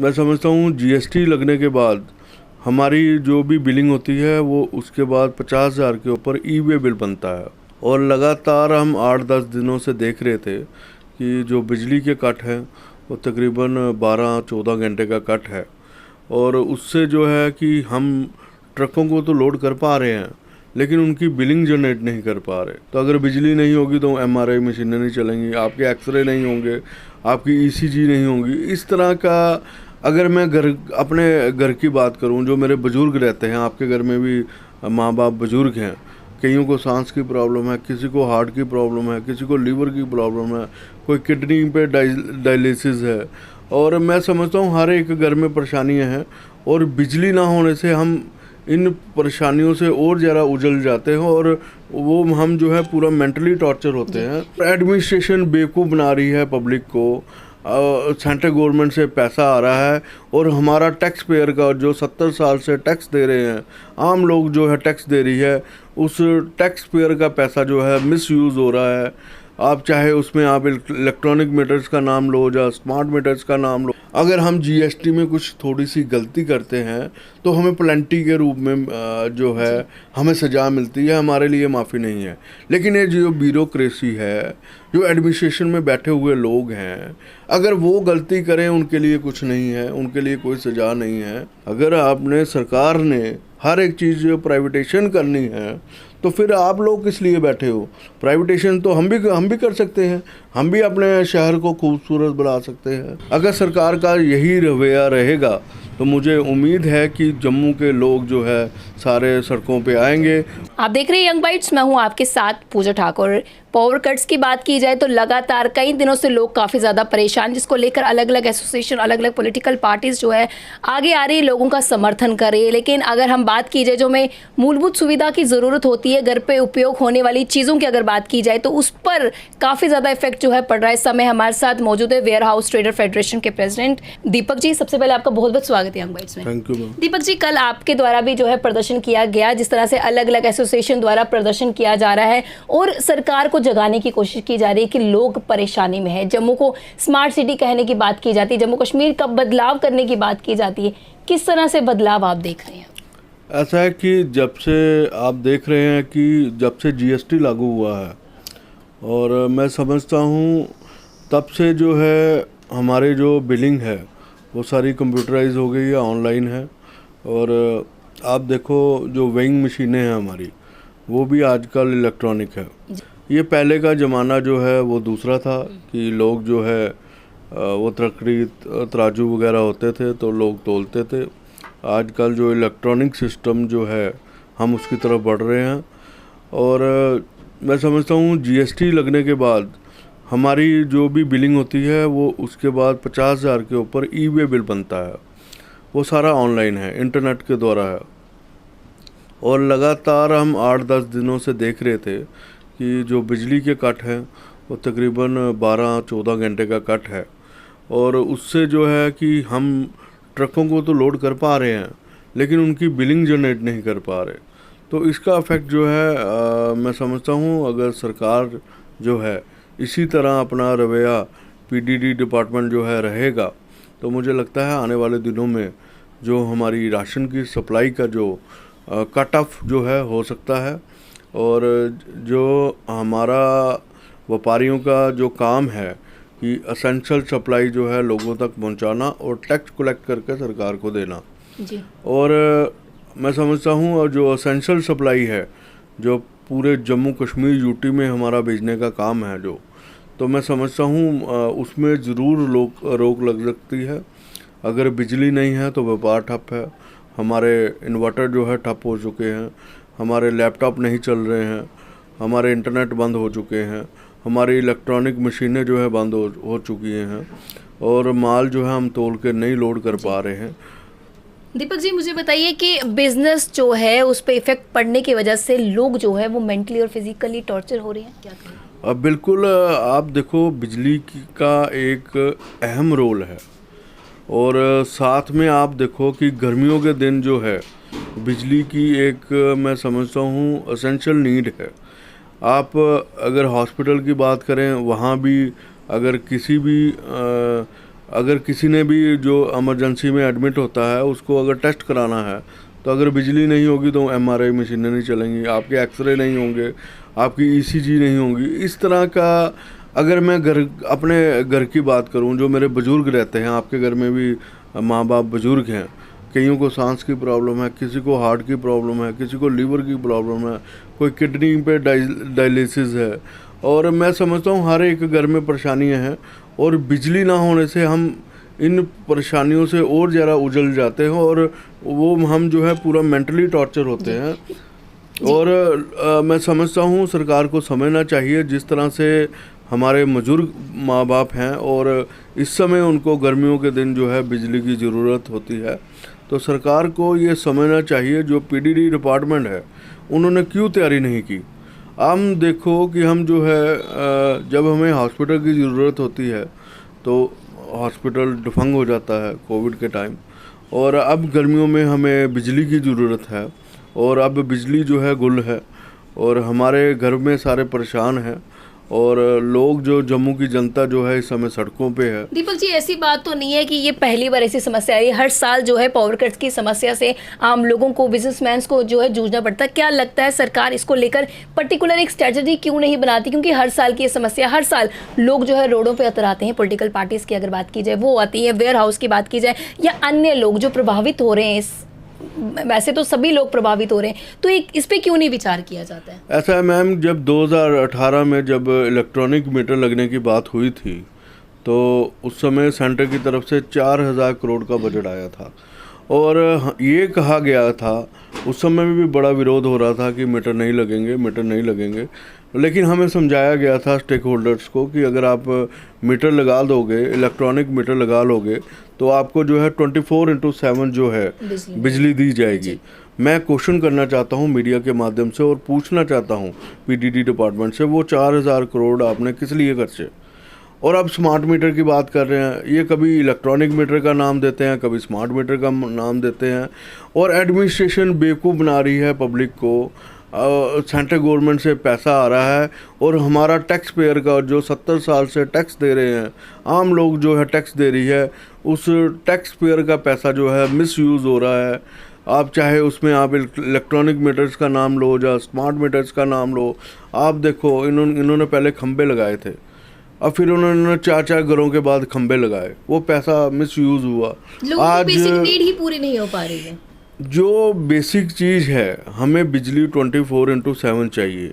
मैं समझता हूँ जीएसटी लगने के बाद हमारी जो भी बिलिंग होती है वो उसके बाद 50,000 के ऊपर ई वे बिल बनता है। और लगातार हम 8-10 दिनों से देख रहे थे कि जो बिजली के कट हैं वो तकरीबन 12-14 घंटे का कट है। और उससे जो है कि हम ट्रकों को तो लोड कर पा रहे हैं लेकिन उनकी बिलिंग जनरेट नहीं कर पा रहे। तो अगर बिजली नहीं होगी तो एमआरआई मशीनें नहीं चलेंगी, आपके एक्सरे नहीं होंगे, आपकी ईसीजी नहीं होंगी। इस तरह का अगर मैं अपने घर की बात करूं, जो मेरे बुज़ुर्ग रहते हैं, आपके घर में भी माँ बाप बुज़ुर्ग हैं, कईयों को सांस की प्रॉब्लम है, किसी को हार्ट की प्रॉब्लम है, किसी को लीवर की प्रॉब्लम है, कोई किडनी पे डायलिसिस है। और मैं समझता हूँ हर एक घर में परेशानियाँ हैं और बिजली ना होने से हम इन परेशानियों से और ज़्यादा उजल जाते हैं और वो हम जो है पूरा मेंटली टॉर्चर होते हैं। एडमिनिस्ट्रेशन बेवकूफ़ बना रही है पब्लिक को। सेंट्रल गवर्नमेंट से पैसा आ रहा है और हमारा टैक्स पेयर का जो 70 साल से टैक्स दे रहे हैं, आम लोग जो है टैक्स दे रही है, उस टैक्स पेयर का पैसा जो है मिसयूज़ हो रहा है। आप चाहे उसमें आप इलेक्ट्रॉनिक मीटर्स का नाम लो या स्मार्ट मीटर्स का नाम लो, अगर हम जीएसटी में कुछ थोड़ी सी गलती करते हैं तो हमें पेनल्टी के रूप में जो है हमें सज़ा मिलती है, हमारे लिए माफ़ी नहीं है। लेकिन ये जो ब्यूरोक्रेसी है, जो एडमिनिस्ट्रेशन में बैठे हुए लोग हैं, अगर वो गलती करें उनके लिए कुछ नहीं है, उनके लिए कोई सज़ा नहीं है। अगर आपने सरकार ने हर एक चीज़ प्राइवेटेशन करनी है तो फिर आप लोग किस लिए बैठे हो? प्राइवेटेशन तो हम भी कर सकते हैं, हम भी अपने शहर को खूबसूरत बना सकते हैं। अगर सरकार का यही रवैया रहेगा तो मुझे उम्मीद है कि जम्मू के लोग जो है सारे सड़कों पे आएंगे। आप देख रहे हैं यंग बाइट्स, मैं हूं आपके साथ पूजा ठाकुर। पावर कट्स की बात की जाए तो लगातार कई दिनों से लोग काफ़ी ज़्यादा परेशान, जिसको लेकर अलग अलग एसोसिएशन, अलग अलग पॉलिटिकल पार्टीज़ जो है आगे आ रही है, लोगों का समर्थन कर रही है। लेकिन अगर हम बात की जाए जो हमें मूलभूत सुविधा की ज़रूरत होती है, घर पे उपयोग होने वाली चीज़ों की अगर बात की जाए तो उस पर काफ़ी ज़्यादा इफेक्ट जो है पड़ रहा है। इस समय हमारे साथ मौजूद है वेयर हाउस ट्रेडर फेडरेशन के प्रेसिडेंट दीपक जी। सबसे पहले आपका बहुत बहुत स्वागत है यंग बाइट्स में। Thank you. दीपक जी, कल आपके द्वारा भी जो है प्रदर्शन किया गया, जिस तरह से अलग अलग एसोसिएशन द्वारा प्रदर्शन किया जा रहा है और सरकार को जगाने की कोशिश की जा रही है कि लोग परेशानी में है। जम्मू को स्मार्ट सिटी कहने की बात की जाती है, जम्मू कश्मीर का बदलाव करने की बात की जाती है। किस तरह से बदलाव आप देख रहे हैं? ऐसा है कि जब से आप देख रहे हैं कि जब से जीएसटी लागू हुआ है और मैं समझता हूँ तब से जो है हमारे जो बिलिंग है वो सारी कंप्यूटराइज हो गई है, ऑनलाइन है। और आप देखो जो वेइंग मशीनें हैं हमारी, वो भी आजकल इलेक्ट्रॉनिक है। ये पहले का ज़माना जो है वो दूसरा था कि लोग जो है वो तकड़ी तराजू वगैरह होते थे तो लोग तोलते थे। आजकल जो इलेक्ट्रॉनिक सिस्टम जो है हम उसकी तरफ बढ़ रहे हैं। और मैं समझता हूँ जीएसटी लगने के बाद हमारी जो भी बिलिंग होती है वो उसके बाद 50,000 के ऊपर ई वे बिल बनता है। वो सारा ऑनलाइन है, इंटरनेट के द्वारा है। और लगातार हम 8-10 दिनों से देख रहे थे कि जो बिजली के कट हैं वो तकरीबन 12-14 घंटे का कट है। और उससे जो है कि हम ट्रकों को तो लोड कर पा रहे हैं लेकिन उनकी बिलिंग जनरेट नहीं कर पा रहे। तो इसका इफ़ेक्ट जो है मैं समझता हूँ अगर सरकार जो है इसी तरह अपना रवैया पीडीडी डिपार्टमेंट जो है रहेगा तो मुझे लगता है आने वाले दिनों में जो हमारी राशन की सप्लाई का जो कट ऑफ जो है हो सकता है। और जो हमारा व्यापारियों का जो काम है कि असेंशियल सप्लाई जो है लोगों तक पहुंचाना और टैक्स कलेक्ट करके सरकार को देना जी। और मैं समझता हूँ और जो असेंशियल सप्लाई है जो पूरे जम्मू कश्मीर यूटी में हमारा भेजने का काम है जो, तो मैं समझता हूँ उसमें ज़रूर रोक लग सकती है। अगर बिजली नहीं है तो व्यापार ठप है, हमारे इन्वर्टर जो है ठप हो चुके हैं, हमारे लैपटॉप नहीं चल रहे हैं, हमारे इंटरनेट बंद हो चुके हैं, हमारी इलेक्ट्रॉनिक मशीनें जो है बंद हो चुकी हैं और माल जो है हम तोल के नहीं लोड कर पा रहे हैं। दीपक जी, मुझे बताइए कि बिजनेस जो है उस पर इफेक्ट पड़ने की वजह से लोग जो है वो मेंटली और फिजिकली टॉर्चर हो रहे हैं, क्या करें? अब बिल्कुल आप देखो बिजली का एक अहम रोल है और साथ में आप देखो कि गर्मियों के दिन जो है बिजली की एक मैं समझता हूँ असेंशियल नीड है। आप अगर हॉस्पिटल की बात करें वहाँ भी अगर किसी भी अगर किसी ने भी जो इमरजेंसी में एडमिट होता है उसको अगर टेस्ट कराना है तो अगर बिजली नहीं होगी तो एमआरआई मशीनें नहीं चलेंगी, आपके एक्सरे नहीं होंगे, आपकी ईसीजी नहीं होगी। इस तरह का अगर मैं अपने घर की बात करूं, जो मेरे बुज़ुर्ग रहते हैं, आपके घर में भी माँ बाप बुज़ुर्ग हैं, कईयों को सांस की प्रॉब्लम है, किसी को हार्ट की प्रॉब्लम है, किसी को लीवर की प्रॉब्लम है, कोई किडनी पे डायलिसिस है, और मैं समझता हूँ हर एक घर में परेशानियाँ हैं। और बिजली ना होने से हम इन परेशानियों से और ज़्यादा उजल जाते हैं और वो हम जो है पूरा मेंटली टॉर्चर होते हैं। और मैं समझता हूँ सरकार को समझना चाहिए, जिस तरह से हमारे बुजुर्ग माँ बाप हैं और इस समय उनको गर्मियों के दिन जो है बिजली की ज़रूरत होती है, तो सरकार को ये समझना चाहिए जो पीडीडी डिपार्टमेंट है उन्होंने क्यों तैयारी नहीं की। हम देखो कि हम जो है जब हमें हॉस्पिटल की ज़रूरत होती है तो हॉस्पिटल डिफंग हो जाता है कोविड के टाइम, और अब गर्मियों में हमें बिजली की ज़रूरत है और अब बिजली जो है गुल है और हमारे घर में सारे परेशान हैं और लोग जो जम्मू की जनता जो है इस समय सड़कों पे है। दीपक जी, ऐसी बात तो नहीं है कि ये पहली बार ऐसी समस्या आई, हर साल जो है पावर कट्स की समस्या से आम लोगों को, बिजनेसमैन को जो है जूझना पड़ता है। क्या लगता है सरकार इसको लेकर पर्टिकुलर एक स्ट्रेटजी क्यों नहीं बनाती? क्योंकि हर साल की ये समस्या, हर साल लोग जो है रोडों पर उतराते हैं। पॉलिटिकल पार्टीज की अगर बात की जाए वो आती है, वेयर हाउस की बात की जाए या अन्य लोग जो प्रभावित हो रहे हैं, वैसे तो सभी लोग प्रभावित हो रहे हैं, तो इस पे क्यों नहीं विचार किया जाता है? ऐसा है मैम, जब 2018 में जब इलेक्ट्रॉनिक मीटर लगने की बात हुई थी तो उस समय सेंटर की तरफ से 4000 करोड़ का बजट आया था और ये कहा गया था, उस समय में भी बड़ा विरोध हो रहा था कि मीटर नहीं लगेंगे, मीटर नहीं लगेंगे, लेकिन हमें समझाया गया था स्टेक होल्डर्स को कि अगर आप मीटर लगा दोगे, इलेक्ट्रॉनिक मीटर लगा लोगे तो आपको जो है 24/7 जो है बिजली दी जाएगी। मैं क्वेश्चन करना चाहता हूं मीडिया के माध्यम से और पूछना चाहता हूं पीडीडी डिपार्टमेंट से, वो 4000 करोड़ आपने किस लिए खर्चे? और अब स्मार्ट मीटर की बात कर रहे हैं, ये कभी इलेक्ट्रॉनिक मीटर का नाम देते हैं, कभी स्मार्ट मीटर का नाम देते हैं, और एडमिनिस्ट्रेशन बेवकूफ़ बना रही है पब्लिक को। सेंट्रल गवर्नमेंट से पैसा आ रहा है और हमारा टैक्स पेयर का जो 70 साल से टैक्स दे रहे हैं, आम लोग जो है टैक्स दे रही है, उस टैक्स पेयर का पैसा जो है मिसयूज़ हो रहा है। आप चाहे उसमें आप इलेक्ट्रॉनिक मीटर्स का नाम लो या स्मार्ट मीटर्स का नाम लो, आप देखो इन्होंने पहले खंबे लगाए थे, अब फिर उन्होंने 4 घरों के बाद खंबे लगाए, वो पैसा मिसयूज़ हुआ। आज बेसिक नीड ही पूरी नहीं हो पा रही है। जो बेसिक चीज़ है, हमें बिजली 24/7 चाहिए,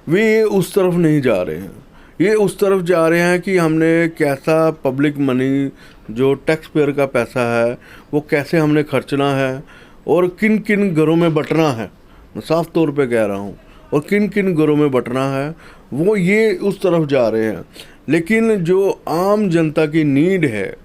वे उस तरफ नहीं जा रहे हैं। ये उस तरफ जा रहे हैं कि हमने कैसा पब्लिक मनी, जो टैक्स पेयर का पैसा है, वो कैसे हमने खर्चना है और किन किन घरों में बंटना है, मैं साफ तौर पे कह रहा हूँ, और किन किन घरों में बंटना है, वो ये उस तरफ जा रहे हैं। लेकिन जो आम जनता की नीड है,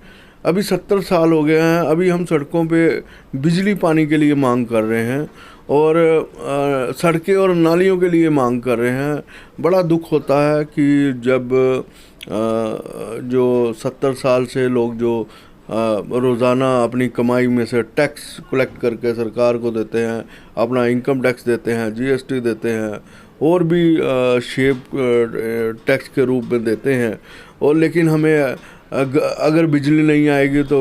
अभी 70 साल हो गए हैं, अभी हम सड़कों पे बिजली पानी के लिए मांग कर रहे हैं और सड़कें और नालियों के लिए मांग कर रहे हैं। बड़ा दुख होता है कि जब जो 70 साल से लोग जो रोज़ाना अपनी कमाई में से टैक्स कलेक्ट करके सरकार को देते हैं, अपना इनकम टैक्स देते हैं, जीएसटी देते हैं और भी शेप टैक्स के रूप में देते हैं, और लेकिन हमें अगर बिजली नहीं आएगी तो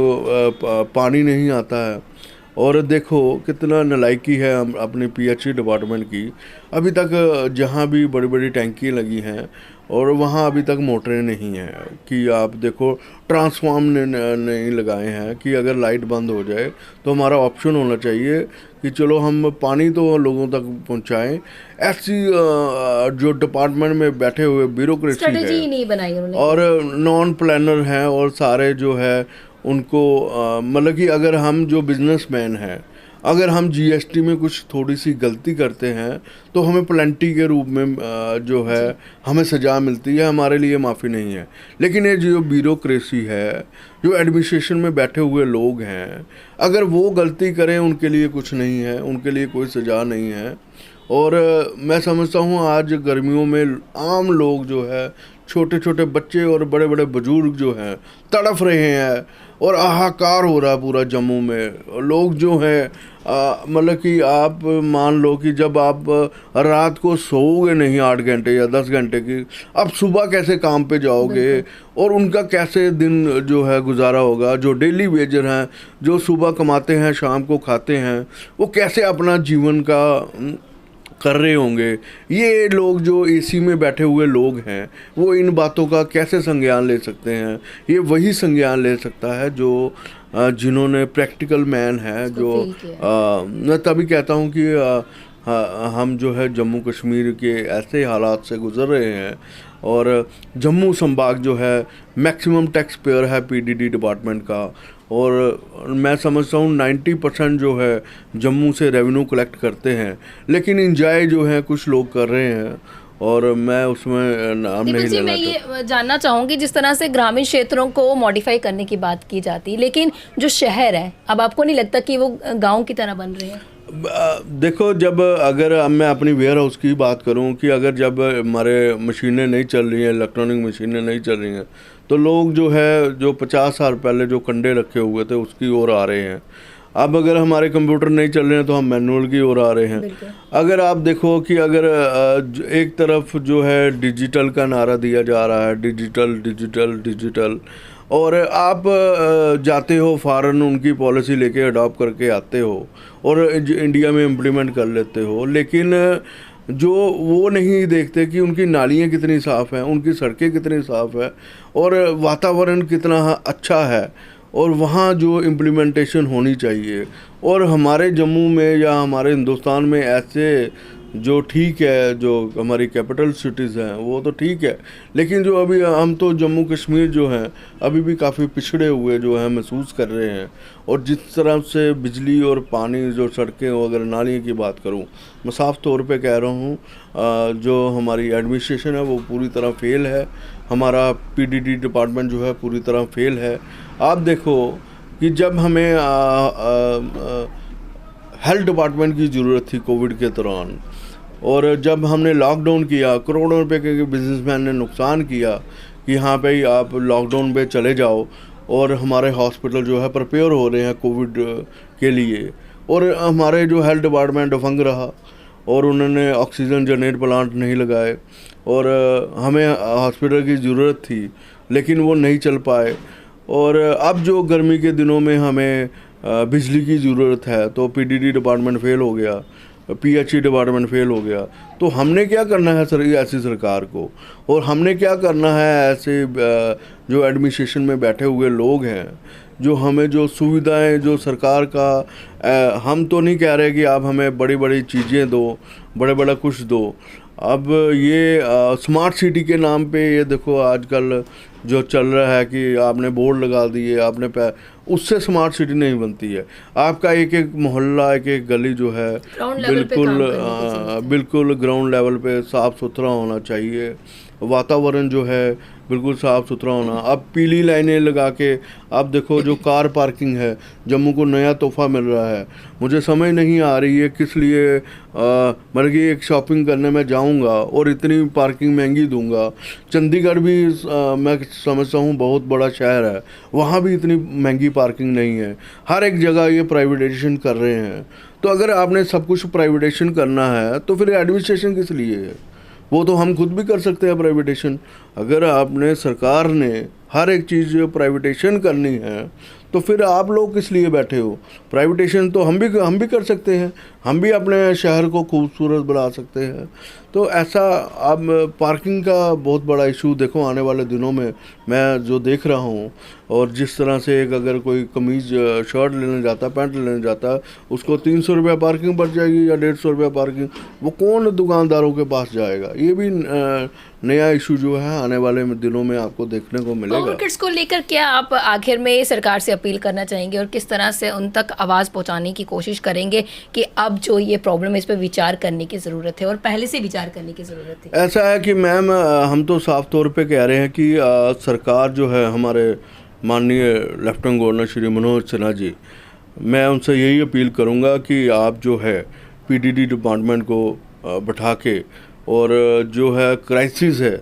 पानी नहीं आता है। और देखो कितना नालायकी है हम अपने पीएचई डिपार्टमेंट की, अभी तक जहाँ भी बड़ी बड़ी टैंकी लगी हैं और वहाँ अभी तक मोटरें नहीं हैं कि आप देखो ट्रांसफार्म नहीं लगाए हैं कि अगर लाइट बंद हो जाए तो हमारा ऑप्शन होना चाहिए कि चलो हम पानी तो लोगों तक पहुँचाएं। ऐसी जो डिपार्टमेंट में बैठे हुए ब्यूरोक्रेसी है नहीं बनाई उन्होंने, और नॉन प्लानर हैं और सारे जो है उनको मतलब कि अगर हम जो बिजनेसमैन हैं, अगर हम जीएसटी में कुछ थोड़ी सी गलती करते हैं तो हमें प्लेंटी के रूप में जो है हमें सज़ा मिलती है, हमारे लिए माफ़ी नहीं है। लेकिन ये जो ब्यूरोक्रेसी है, जो एडमिनिस्ट्रेशन में बैठे हुए लोग हैं, अगर वो गलती करें उनके लिए कुछ नहीं है, उनके लिए कोई सज़ा नहीं है। और मैं समझता हूँ आज गर्मियों में आम लोग जो है, छोटे छोटे बच्चे और बड़े बड़े बुजुर्ग जो हैं तड़फ रहे हैं और हाहाकार हो रहा है पूरा जम्मू में। लोग जो हैं मतलब कि आप मान लो कि जब आप रात को सोओगे नहीं 8 घंटे या 10 घंटे की, आप सुबह कैसे काम पे जाओगे और उनका कैसे दिन जो है गुजारा होगा। जो डेली वेजर हैं, जो सुबह कमाते हैं शाम को खाते हैं, वो कैसे अपना जीवन का कर रहे होंगे। ये लोग जो एसी में बैठे हुए लोग हैं, वो इन बातों का कैसे संज्ञान ले सकते हैं। ये वही संज्ञान ले सकता है जो जिन्होंने प्रैक्टिकल मैन है, जो मैं तभी कहता हूँ कि हम जो है जम्मू कश्मीर के ऐसे हालात से गुज़र रहे हैं और जम्मू संभाग जो है मैक्सिमम टैक्स पेयर है पीडीडी डिपार्टमेंट का, और मैं समझता हूँ 90% जो है जम्मू से रेवेन्यू कलेक्ट करते हैं, लेकिन इंजॉय जो है कुछ लोग कर रहे हैं और मैं उसमें नाम नहीं लेना मैं ये जानना चाहूँगी, जिस तरह से ग्रामीण क्षेत्रों को मॉडिफाई करने की बात की जाती है, लेकिन जो शहर है अब आपको नहीं लगता कि वो गांव की तरह बन रहे हैं? देखो, जब अगर अब मैं अपनी वेयर हाउस की बात करूं कि अगर जब हमारे मशीनें नहीं चल रही हैं, इलेक्ट्रॉनिक मशीनें नहीं चल रही हैं, तो लोग जो है जो 50 साल पहले जो कंडे रखे हुए थे उसकी ओर आ रहे हैं। अब अगर हमारे कंप्यूटर नहीं चल रहे हैं तो हम मैनुअल की ओर आ रहे हैं। अगर आप देखो कि अगर एक तरफ जो है डिजिटल का नारा दिया जा रहा है, डिजिटल डिजिटल डिजिटल, और आप जाते हो फॉरेन उनकी पॉलिसी लेके अडॉप्ट करके आते हो और इंडिया में इम्प्लीमेंट कर लेते हो, लेकिन जो वो नहीं देखते कि उनकी नालियाँ कितनी साफ़ हैं, उनकी सड़कें कितनी साफ़ है और वातावरण कितना अच्छा है, और वहाँ जो इम्प्लीमेंटेशन होनी चाहिए। और हमारे जम्मू में या हमारे हिंदुस्तान में ऐसे जो ठीक है, जो हमारी कैपिटल सिटीज़ हैं वो तो ठीक है, लेकिन जो अभी हम तो जम्मू कश्मीर जो हैं अभी भी काफ़ी पिछड़े हुए जो हैं महसूस कर रहे हैं। और जिस तरह से बिजली और पानी, जो सड़कें वगैरह, नालियों की बात करूं, मैं साफ़ तौर पे कह रहा हूं, जो हमारी एडमिनिस्ट्रेशन है वो पूरी तरह फेल है, हमारा पीडीडी डिपार्टमेंट जो है पूरी तरह फेल है। आप देखो कि जब हमें हेल्थ डिपार्टमेंट की ज़रूरत थी कोविड के दौरान, और जब हमने लॉकडाउन किया, करोड़ों रुपए के बिजनेसमैन ने नुकसान किया कि यहाँ पे ही आप लॉकडाउन पे चले जाओ, और हमारे हॉस्पिटल जो है प्रिपेयर हो रहे हैं कोविड के लिए, और हमारे जो हेल्थ डिपार्टमेंट दफंग रहा और उन्होंने ऑक्सीजन जनरेटर प्लांट नहीं लगाए, और हमें हॉस्पिटल की ज़रूरत थी लेकिन वो नहीं चल पाए। और अब जो गर्मी के दिनों में हमें बिजली की ज़रूरत है तो पीडीडी डिपार्टमेंट फेल हो गया, पीएचई डिपार्टमेंट फेल हो गया। तो हमने क्या करना है ऐसी सरकार को, और हमने क्या करना है ऐसे जो एडमिनिस्ट्रेशन में बैठे हुए लोग हैं, जो हमें जो सुविधाएं जो सरकार का, हम तो नहीं कह रहे कि आप हमें बड़ी बड़ी चीज़ें दो, बड़े बड़ा कुछ दो। अब ये स्मार्ट सिटी के नाम पे ये देखो आजकल जो चल रहा है कि आपने बोर्ड लगा दिए, आपने उससे स्मार्ट सिटी नहीं बनती है। आपका एक एक मोहल्ला, एक एक गली जो है बिल्कुल ग्राउंड लेवल पे साफ़ सुथरा होना चाहिए, वातावरण जो है बिल्कुल साफ़ सुथरा होना। अब पीली लाइनें लगा के आप देखो, जो कार पार्किंग है, जम्मू को नया तोहफा मिल रहा है। मुझे समझ नहीं आ रही है किस लिए, मतलब कि एक शॉपिंग करने में जाऊंगा और इतनी पार्किंग महंगी दूंगा। चंडीगढ़ भी मैं समझता हूँ बहुत बड़ा शहर है, वहाँ भी इतनी महंगी पार्किंग नहीं है। हर एक जगह ये प्राइवेटाइजेशन कर रहे हैं। तो अगर आपने सब कुछ प्राइवेटाइजेशन करना है तो फिर एडमिनिस्ट्रेशन किस लिए है? वो तो हम खुद भी कर सकते हैं प्राइवेटाइजेशन। अगर आपने सरकार ने हर एक चीज़ प्राइवेटाइजेशन करनी है तो फिर आप लोग किस लिए बैठे हो? प्राइवेटाइजेशन तो हम भी कर सकते हैं, हम भी अपने शहर को खूबसूरत बना सकते हैं। तो ऐसा अब पार्किंग का बहुत बड़ा इशू देखो आने वाले दिनों में मैं जो देख रहा हूँ, और जिस तरह से एक अगर कोई कमीज़ शर्ट लेने जाता, पैंट लेने जाता, उसको 300 रुपया पार्किंग पड़ जाएगी या 150 रुपया पार्किंग। वो कौन दुकानदारों के पास जाएगा? ये भी नया इशू जो है आने वाले दिनों में आपको देखने को मिलेगा। पावर कट्स को लेकर क्या आप आखिर में सरकार से अपील करना चाहेंगे और किस तरह से उन तक आवाज़ पहुंचाने की कोशिश करेंगे कि अब जो ये प्रॉब्लम है इस पर विचार करने की ज़रूरत है और पहले से विचार करने की ज़रूरत है? ऐसा है कि मैम, हम तो साफ तौर पे कह रहे हैं कि सरकार जो है, हमारे माननीय लेफ्टिनेंट गवर्नर श्री मनोज सिन्हा जी, मैं उनसे यही अपील करूंगा कि आप जो है पीडीडी डिपार्टमेंट को बैठा के, और जो है क्राइसिस है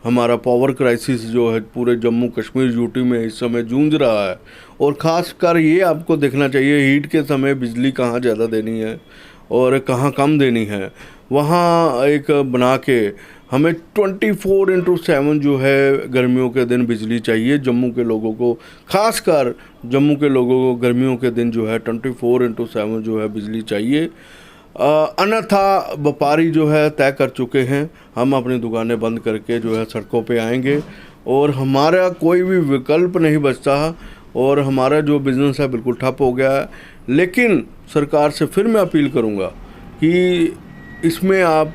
हमारा पावर क्राइसिस जो है पूरे जम्मू कश्मीर यूटी में इस समय जूझ रहा है। और ख़ासकर ये आपको देखना चाहिए हीट के समय बिजली कहाँ ज़्यादा देनी है और कहाँ कम देनी है, वहाँ एक बना के हमें 24/7 जो है गर्मियों के दिन बिजली चाहिए जम्मू के लोगों को। ख़ासकर जम्मू के लोगों को गर्मियों के दिन जो है 24/7 जो है बिजली चाहिए। अन्यथा व्यापारी जो है तय कर चुके हैं, हम अपनी दुकानें बंद करके जो है सड़कों पे आएंगे और हमारा कोई भी विकल्प नहीं बचता और हमारा जो बिज़नेस है बिल्कुल ठप हो गया है। लेकिन सरकार से फिर मैं अपील करूँगा कि इसमें आप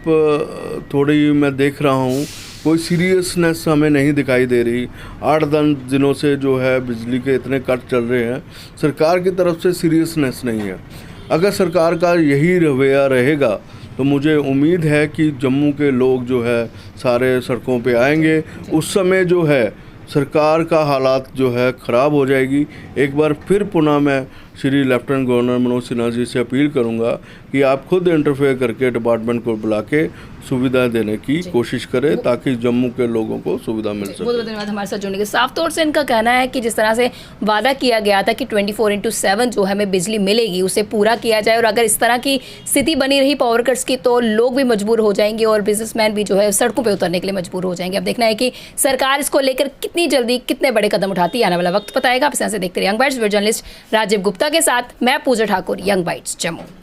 थोड़ी, मैं देख रहा हूँ कोई सीरियसनेस हमें नहीं दिखाई दे रही। 8-10 दिनों से जो है बिजली के इतने कट चल रहे हैं, सरकार की तरफ से सीरियसनेस नहीं है। अगर सरकार का यही रवैया रहेगा तो मुझे उम्मीद है कि जम्मू के लोग जो है सारे सड़कों पे आएंगे। उस समय जो है सरकार का हालात जो है ख़राब हो जाएगी। एक बार फिर पुनः मैं श्री लेफ्टिनेंट गवर्नर मनोज सिन्हा जी से अपील करूंगा कि आप खुद इंटरफेयर करके डिपार्टमेंट को बुला के सुविधा देने की कोशिश करें ताकि जम्मू के लोगों को सुविधा मिल सके। बहुत बहुत धन्यवाद हमारे साथ जुड़ने के। साफ तौर से इनका कहना है कि जिस तरह से वादा किया गया था कि 24/7 जो हमें बिजली मिलेगी उसे पूरा किया जाए, और अगर इस तरह की स्थिति बनी रही पावर कट्स की तो लोग भी मजबूर हो जाएंगे और बिजनेसमैन भी जो है सड़कों पर उतरने के लिए मजबूर हो जाएंगे। अब देखना है कि सरकार इसको लेकर कितनी जल्दी कितने बड़े कदम उठाती है, आने वाला वक्त बताएगा। आप इस तरह से देखते रहिए young bites. Journalist Rajiv Gupta के साथ मैं पूजा ठाकुर, यंग बाइट्स जम्मू।